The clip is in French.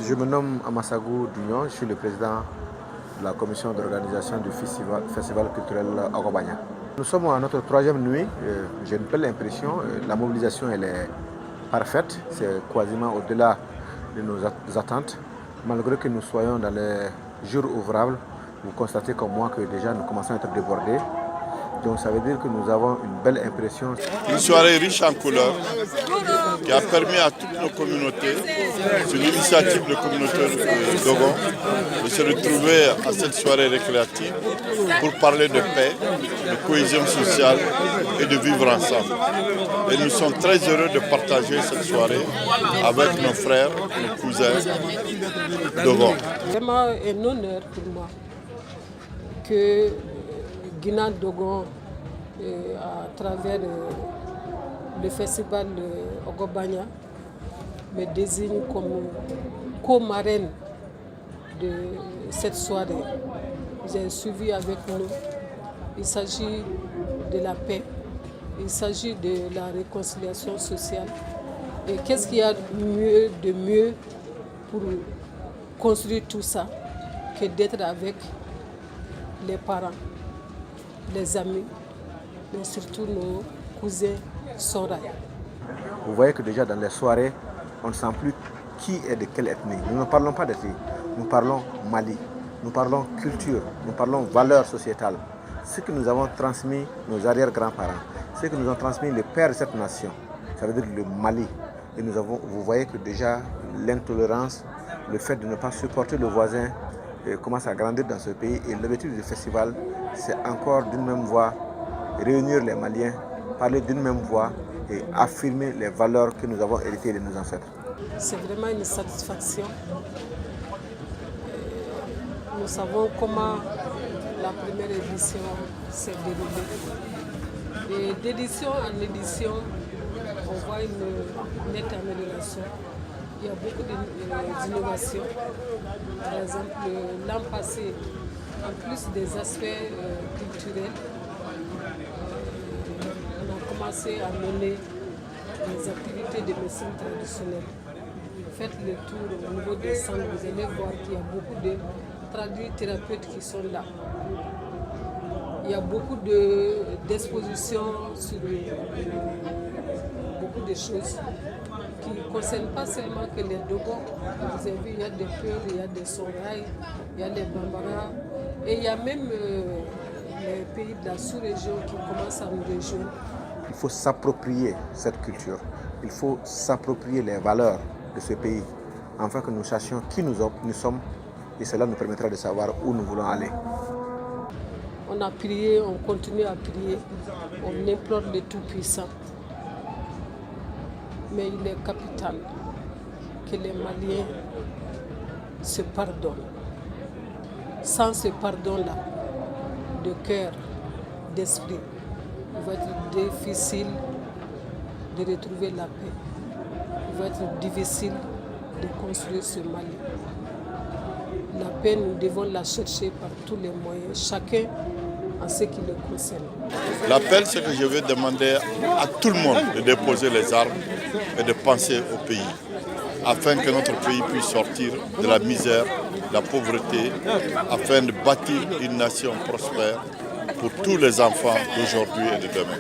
Je me nomme Amassagou Dignon, je suis le président de la commission d'organisation du festival culturel Ogobanya. Nous sommes à notre troisième nuit, j'ai une belle impression, la mobilisation elle est parfaite, c'est quasiment au-delà de nos attentes. Malgré que nous soyons dans les jours ouvrables, vous constatez comme moi que déjà nous commençons à être débordés. Donc ça veut dire que nous avons une belle impression. Une soirée riche en couleurs qui a permis à toutes nos communautés, sur l'initiative de la communauté Dogon, de se retrouver à cette soirée récréative pour parler de paix, de cohésion sociale et de vivre ensemble. Et nous sommes très heureux de partager cette soirée avec nos frères, nos cousins Dogon. Vraiment un honneur pour moi que Guinaw Dogon, à travers le festival Ogobanya, me désigne comme co-marraine de cette soirée. Vous avez suivi avec nous. Il s'agit de la paix, il s'agit de la réconciliation sociale. Et qu'est-ce qu'il y a de mieux pour construire tout ça que d'être avec les parents, les amis, mais surtout nos cousins Sora. Vous voyez que déjà dans les soirées, on ne sent plus qui est de quelle ethnie. Nous ne parlons pas d'ethnie, nous parlons Mali, nous parlons culture, nous parlons valeurs sociétales. Ce que nous avons transmis nos arrière-grands-parents, ce que nous ont transmis les pères de cette nation, ça veut dire le Mali. Et vous voyez que déjà l'intolérance, le fait de ne pas supporter le voisin commence à grandir dans ce pays. Et l'objectif du festival, c'est encore d'une même voix, réunir les Maliens, parler d'une même voix et affirmer les valeurs que nous avons héritées de nos ancêtres. C'est vraiment une satisfaction. Nous savons comment la première édition s'est déroulée. Et d'édition en édition, on voit une nette amélioration. Il y a beaucoup d'innovations. Par exemple, l'an passé, en plus des aspects culturels, on a commencé à mener des activités de médecine traditionnelle. Faites le tour au niveau des centres, vous allez voir qu'il y a beaucoup de traduits-thérapeutes qui sont là. Il y a beaucoup d'expositions sur beaucoup de choses qui ne concernent pas seulement que les Dogon. Vous avez vu, il y a des Peuls, il y a des Soraï, il y a les Bambara. Et il y a même les pays de la sous-région qui commencent à nous rejoindre. Il faut s'approprier cette culture. Il faut s'approprier les valeurs de ce pays, afin que nous sachions qui nous sommes, et cela nous permettra de savoir où nous voulons aller. On a prié, on continue à prier, on implore le Tout-Puissant. Mais il est capital que les Maliens se pardonnent. Sans ce pardon-là, de cœur, d'esprit, il va être difficile de retrouver la paix. Il va être difficile de construire ce Mali. La paix, nous devons la chercher par tous les moyens, chacun en ce qui le concerne. L'appel, c'est que je vais demander à tout le monde de déposer les armes et de penser au pays, afin que notre pays puisse sortir de la misère, de la pauvreté, afin de bâtir une nation prospère pour tous les enfants d'aujourd'hui et de demain.